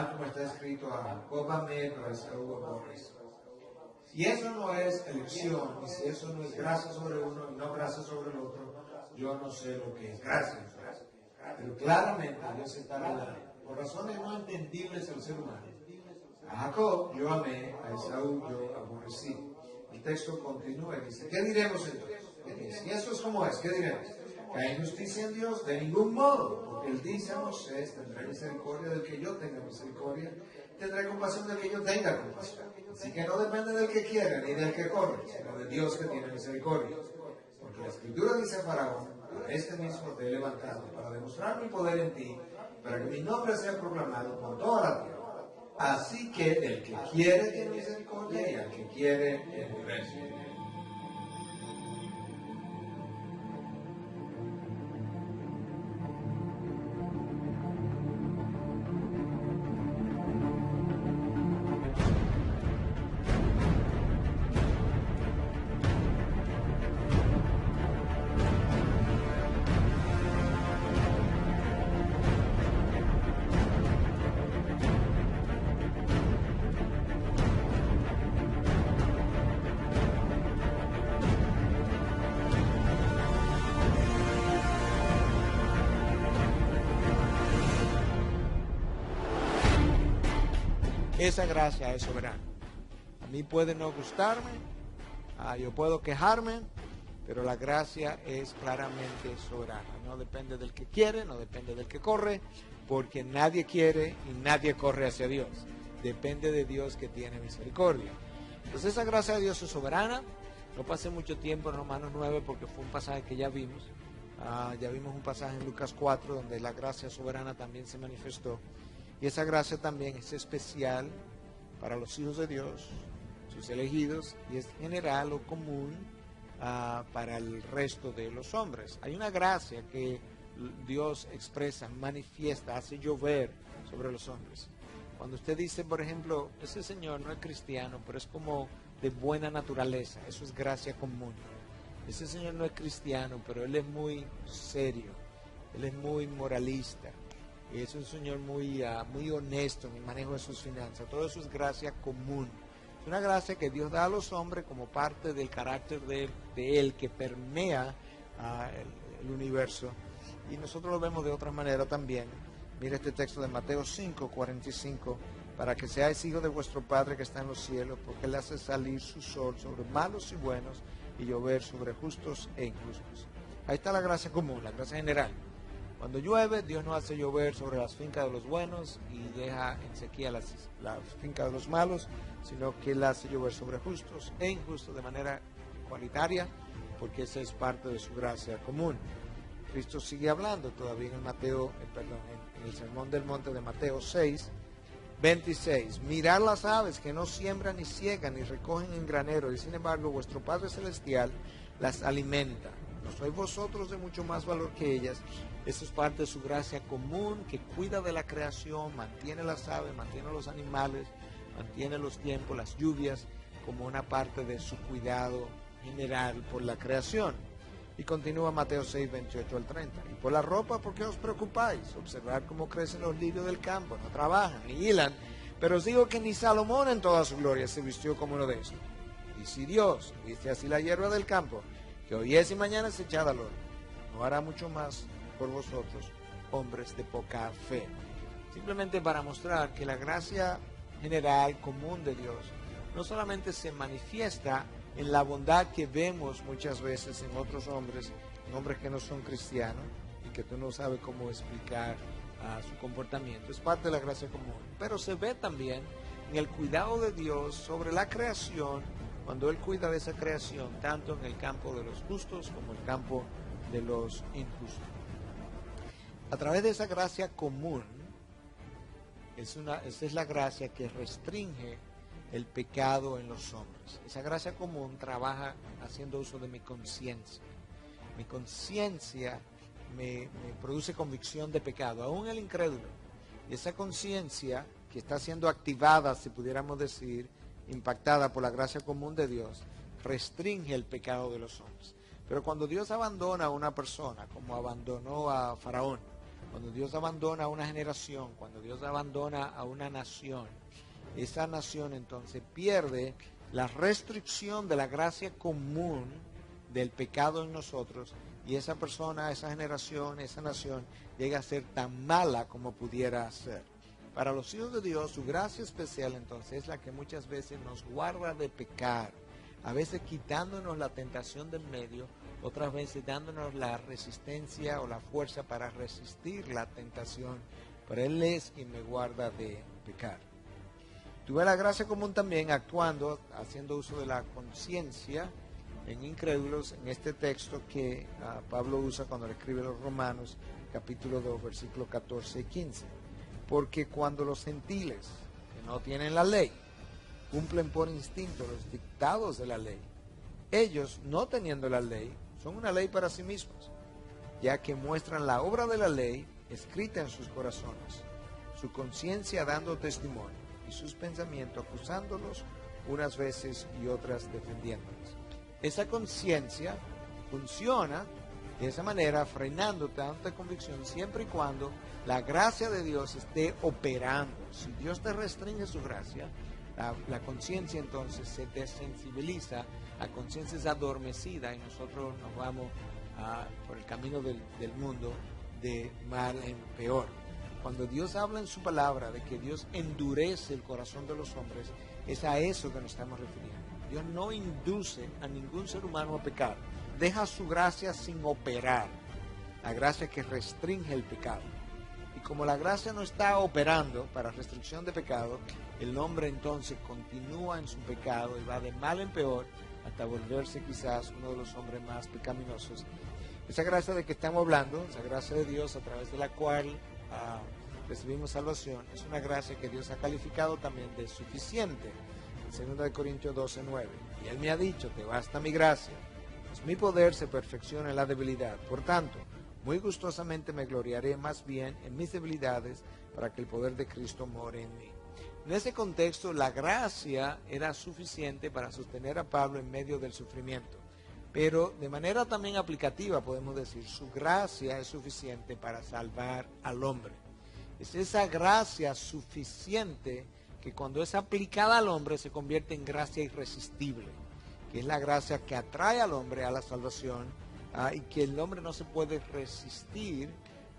tal como está escrito, a Jacob amé, pero a Esaú aborrecí. Si eso no es elección, y si eso no es gracia sobre uno y no gracia sobre el otro, yo no sé lo que es gracia. Pero claramente Dios está hablando, por razones no entendibles al ser humano. A Jacob yo amé, a Esaú yo aborrecí. El texto continúa y dice, ¿qué diremos entonces? Si eso es como es, ¿qué diremos? ¿Que hay justicia en Dios? De ningún modo, porque Él dice a Moisés, tendré misericordia del que yo tenga misericordia, tendré compasión del que yo tenga compasión. Así que no depende del que quiere ni del que corre, sino de Dios que tiene misericordia. Porque la Escritura dice a Faraón, a este mismo te he levantado para demostrar mi poder en ti, para que mi nombre sea proclamado por toda la tierra. Así que el que quiere tiene misericordia y al que quiere endurece. Esa gracia es soberana. A mí puede no gustarme, yo puedo quejarme, pero la gracia es claramente soberana. No depende del que quiere, no depende del que corre, porque nadie quiere y nadie corre hacia Dios. Depende de Dios que tiene misericordia. Entonces esa gracia de Dios es soberana. No pasé mucho tiempo en Romanos 9 porque fue un pasaje que ya vimos. Ya vimos un pasaje en Lucas 4 donde la gracia soberana también se manifestó. Y esa gracia también es especial para los hijos de Dios, sus elegidos, y es general o común para el resto de los hombres. Hay una gracia que Dios expresa, manifiesta, hace llover sobre los hombres. Cuando usted dice, por ejemplo, ese señor no es cristiano, pero es como de buena naturaleza, eso es gracia común. Ese señor no es cristiano, pero él es muy serio, él es muy moralista. Es un señor muy honesto en el manejo de sus finanzas. Todo eso es gracia común. Es una gracia que Dios da a los hombres como parte del carácter de Él que permea el universo. Y nosotros lo vemos de otra manera también. Mira este texto de Mateo 5:45. Para que seáis hijos de vuestro Padre que está en los cielos, porque Él hace salir su sol sobre malos y buenos y llover sobre justos e injustos. Ahí está la gracia común, la gracia general. Cuando llueve, Dios no hace llover sobre las fincas de los buenos y deja en sequía las fincas de los malos, sino que Él hace llover sobre justos e injustos de manera igualitaria, porque esa es parte de su gracia común. Cristo sigue hablando todavía en el Sermón del Monte de Mateo 6:26. Mirad las aves que no siembran ni ciegan ni recogen en granero, y sin embargo vuestro Padre Celestial las alimenta. ¿No sois vosotros de mucho más valor que ellas? Eso es parte de su gracia común, que cuida de la creación, mantiene las aves, mantiene los animales, mantiene los tiempos, las lluvias, como una parte de su cuidado general por la creación. Y continúa Mateo 6:28-30. Y por la ropa, ¿por qué os preocupáis? Observad cómo crecen los lirios del campo, no trabajan ni hilan, pero os digo que ni Salomón en toda su gloria se vistió como uno de estos. Y si Dios viste así la hierba del campo, que hoy es y mañana es echada al horno, no hará mucho más por vosotros, hombres de poca fe. Simplemente para mostrar que la gracia general, común de Dios, no solamente se manifiesta en la bondad que vemos muchas veces en otros hombres, en hombres que no son cristianos y que tú no sabes cómo explicar su comportamiento, es parte de la gracia común, pero se ve también en el cuidado de Dios sobre la creación, cuando Él cuida de esa creación, tanto en el campo de los justos como en el campo de los injustos. A través de esa gracia común, esa es la gracia que restringe el pecado en los hombres. Esa gracia común trabaja haciendo uso de mi conciencia. Mi conciencia me produce convicción de pecado, aún el incrédulo. Y esa conciencia que está siendo activada, si pudiéramos decir, impactada por la gracia común de Dios, restringe el pecado de los hombres. Pero cuando Dios abandona a una persona, como abandonó a Faraón, Cuando Dios abandona a una generación, cuando Dios abandona a una nación, esa nación entonces pierde la restricción de la gracia común del pecado en nosotros, y esa persona, esa generación, esa nación llega a ser tan mala como pudiera ser. Para los hijos de Dios, su gracia especial entonces es la que muchas veces nos guarda de pecar, a veces quitándonos la tentación del medio, otras veces dándonos la resistencia o la fuerza para resistir la tentación, pero Él es quien me guarda de pecar. Tuve la gracia común también actuando, haciendo uso de la conciencia en incrédulos, en este texto que Pablo usa cuando le escribe a los Romanos, capítulo 2, versículos 14 y 15. Porque cuando los gentiles, que no tienen la ley, cumplen por instinto los dictados de la ley, ellos, no teniendo la ley, son una ley para sí mismos, ya que muestran la obra de la ley escrita en sus corazones, su conciencia dando testimonio y sus pensamientos acusándolos unas veces y otras defendiéndolos. Esa conciencia funciona de esa manera, frenando tanta convicción siempre y cuando la gracia de Dios esté operando. Si Dios te restringe su gracia, la conciencia entonces se desensibiliza, la conciencia es adormecida y nosotros nos vamos por el camino del mundo de mal en peor. Cuando Dios habla en su palabra de que Dios endurece el corazón de los hombres, es a eso que nos estamos refiriendo. Dios no induce a ningún ser humano a pecar, deja su gracia sin operar, la gracia que restringe el pecado. Y como la gracia no está operando para restricción de pecado, el hombre entonces continúa en su pecado y va de mal en peor hasta volverse quizás uno de los hombres más pecaminosos. Esa gracia de que estamos hablando, esa gracia de Dios a través de la cual recibimos salvación, es una gracia que Dios ha calificado también de suficiente. En 2 Corintios 12:9, y Él me ha dicho, te basta mi gracia, pues mi poder se perfecciona en la debilidad. Por tanto, muy gustosamente me gloriaré más bien en mis debilidades, para que el poder de Cristo more en mí. En ese contexto, la gracia era suficiente para sostener a Pablo en medio del sufrimiento, pero de manera también aplicativa podemos decir, su gracia es suficiente para salvar al hombre. Es esa gracia suficiente que cuando es aplicada al hombre se convierte en gracia irresistible, que es la gracia que atrae al hombre a la salvación, y que el hombre no se puede resistir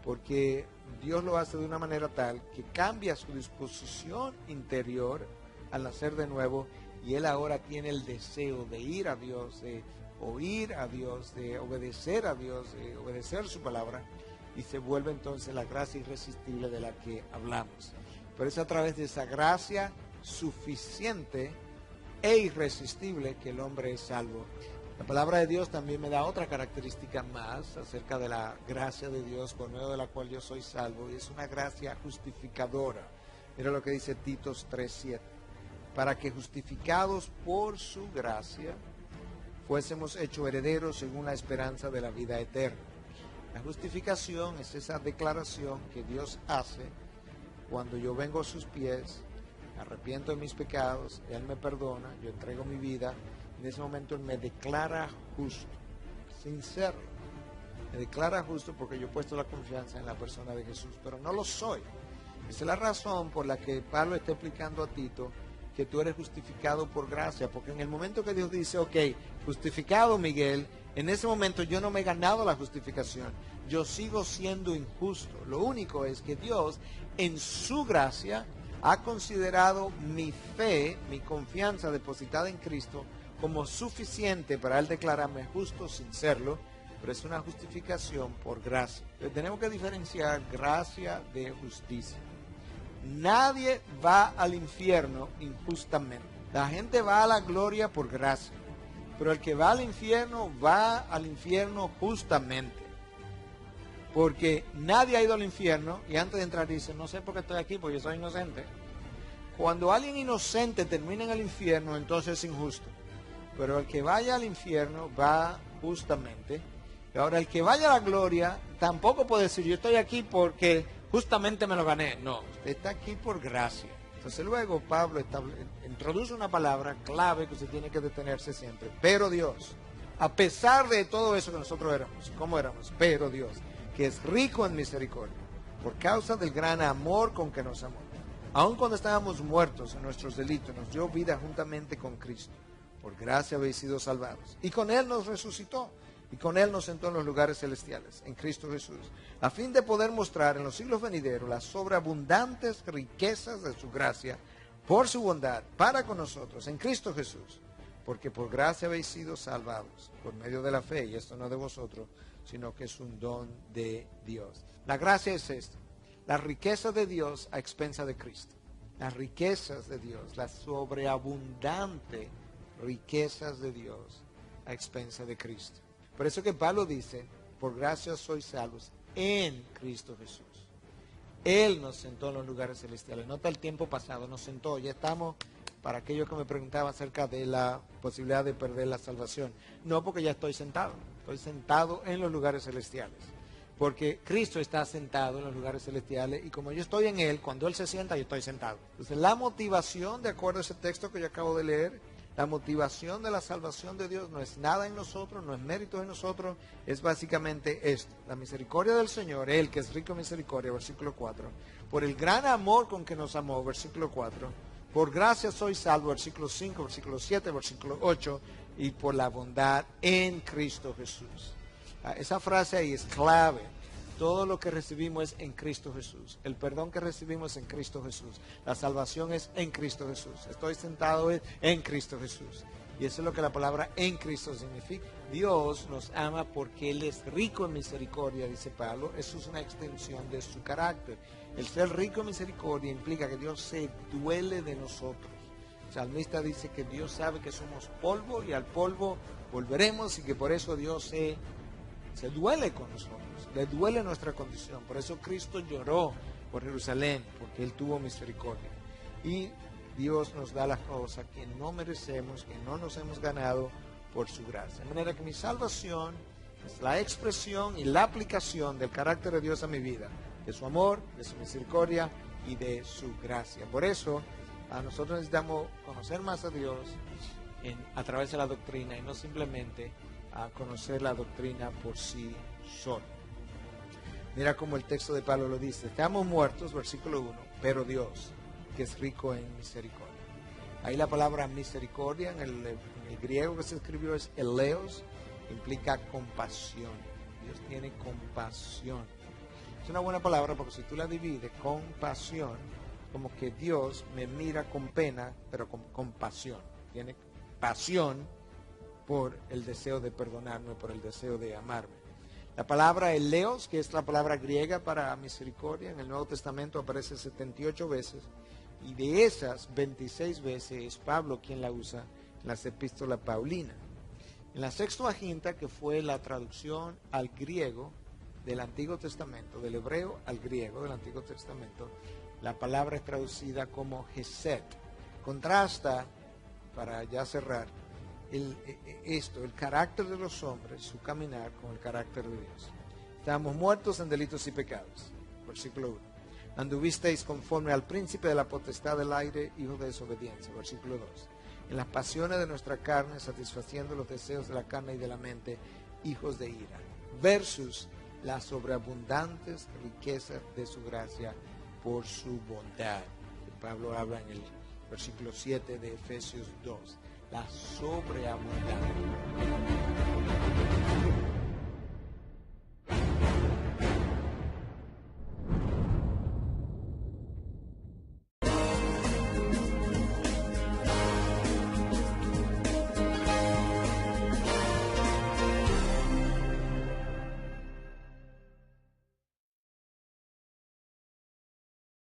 porque Dios lo hace de una manera tal que cambia su disposición interior al nacer de nuevo, y él ahora tiene el deseo de ir a Dios, de oír a Dios, de obedecer a Dios, de obedecer su palabra, y se vuelve entonces la gracia irresistible de la que hablamos. Pero es a través de esa gracia suficiente e irresistible que el hombre es salvo. La palabra de Dios también me da otra característica más acerca de la gracia de Dios por medio de la cual yo soy salvo, y es una gracia justificadora. Mira lo que dice Tito 3:7, para que justificados por su gracia fuésemos hechos herederos según la esperanza de la vida eterna. La justificación es esa declaración que Dios hace cuando yo vengo a sus pies, me arrepiento de mis pecados, Él me perdona, yo entrego mi vida. En ese momento Él me declara justo, sin serlo. Me declara justo porque yo he puesto la confianza en la persona de Jesús, pero no lo soy. Esa es la razón por la que Pablo está explicando a Tito que tú eres justificado por gracia, porque en el momento que Dios dice, ok, justificado Miguel, en ese momento yo no me he ganado la justificación, yo sigo siendo injusto. Lo único es que Dios, en su gracia, ha considerado mi fe, mi confianza depositada en Cristo, como suficiente para Él declararme justo sin serlo, pero es una justificación por gracia. Entonces, tenemos que diferenciar gracia de justicia. Nadie va al infierno injustamente. La gente va a la gloria por gracia, pero el que va al infierno justamente. Porque nadie ha ido al infierno y antes de entrar dice, no sé por qué estoy aquí, porque yo soy inocente. Cuando alguien inocente termina en el infierno, entonces es injusto. Pero el que vaya al infierno va justamente. Y ahora el que vaya a la gloria tampoco puede decir, yo estoy aquí porque justamente me lo gané. No, usted está aquí por gracia. Entonces luego Pablo introduce una palabra clave que usted tiene que detenerse siempre. Pero Dios, a pesar de todo eso que nosotros éramos, ¿cómo éramos? Pero Dios, que es rico en misericordia, por causa del gran amor con que nos amó. Aun cuando estábamos muertos en nuestros delitos, nos dio vida juntamente con Cristo. Por gracia habéis sido salvados. Y con Él nos resucitó. Y con Él nos sentó en los lugares celestiales, en Cristo Jesús, a fin de poder mostrar en los siglos venideros las sobreabundantes riquezas de su gracia, por su bondad, para con nosotros, en Cristo Jesús. Porque por gracia habéis sido salvados, por medio de la fe, y esto no de vosotros, sino que es un don de Dios. La gracia es esto, la riqueza de Dios a expensa de Cristo. Las riquezas de Dios, las sobreabundantes riquezas de Dios a expensa de Cristo. Por eso que Pablo dice, por gracia sois salvos en Cristo Jesús. Él nos sentó en los lugares celestiales. Nota el tiempo pasado, nos sentó. Ya estamos, para aquellos que me preguntaban acerca de la posibilidad de perder la salvación. No, porque ya estoy sentado. Estoy sentado en los lugares celestiales. Porque Cristo está sentado en los lugares celestiales y como yo estoy en Él, cuando Él se sienta, yo estoy sentado. Entonces la motivación, de acuerdo a ese texto que yo acabo de leer, la motivación de la salvación de Dios no es nada en nosotros, no es mérito en nosotros, es básicamente esto. La misericordia del Señor, Él que es rico en misericordia, versículo 4. Por el gran amor con que nos amó, versículo 4. Por gracia soy salvo, versículo 5, versículo 7, versículo 8. Y por la bondad en Cristo Jesús. Esa frase ahí es clave. Todo lo que recibimos es en Cristo Jesús. El perdón que recibimos es en Cristo Jesús. La salvación es en Cristo Jesús. Estoy sentado en Cristo Jesús. Y eso es lo que la palabra en Cristo significa. Dios nos ama porque Él es rico en misericordia, dice Pablo. Eso es una extensión de su carácter. El ser rico en misericordia implica que Dios se duele de nosotros. El salmista dice que Dios sabe que somos polvo y al polvo volveremos y que por eso Dios se duele con nosotros. Le duele nuestra condición. Por eso Cristo lloró por Jerusalén, porque Él tuvo misericordia. Y Dios nos da las cosas que no merecemos, que no nos hemos ganado por su gracia. De manera que mi salvación es la expresión y la aplicación del carácter de Dios a mi vida, de su amor, de su misericordia y de su gracia. Por eso nosotros necesitamos conocer más a Dios a través de la doctrina y no simplemente conocer la doctrina por sí solo. Mira cómo el texto de Pablo lo dice. Estamos muertos, versículo 1, pero Dios, que es rico en misericordia. Ahí la palabra misericordia en el griego que se escribió es eleos, implica compasión. Dios tiene compasión. Es una buena palabra porque si tú la divides, compasión, como que Dios me mira con pena, pero con compasión. Tiene pasión por el deseo de perdonarme, por el deseo de amarme. La palabra eleos, que es la palabra griega para misericordia, en el Nuevo Testamento aparece 78 veces, y de esas 26 veces es Pablo quien la usa en las epístolas paulinas. En la Sextuaginta, que fue la traducción al griego del Antiguo Testamento, del hebreo al griego del Antiguo Testamento, la palabra es traducida como Hesed. Contrasta, para ya cerrar, el carácter de los hombres, su caminar con el carácter de Dios. Estamos muertos en delitos y pecados. Versículo 1. Anduvisteis conforme al príncipe de la potestad del aire, hijo de desobediencia. Versículo 2. En las pasiones de nuestra carne, satisfaciendo los deseos de la carne y de la mente, hijos de ira. Versus las sobreabundantes riquezas de su gracia por su bondad. Pablo habla en el versículo 7 de Efesios 2. La sobreabundancia.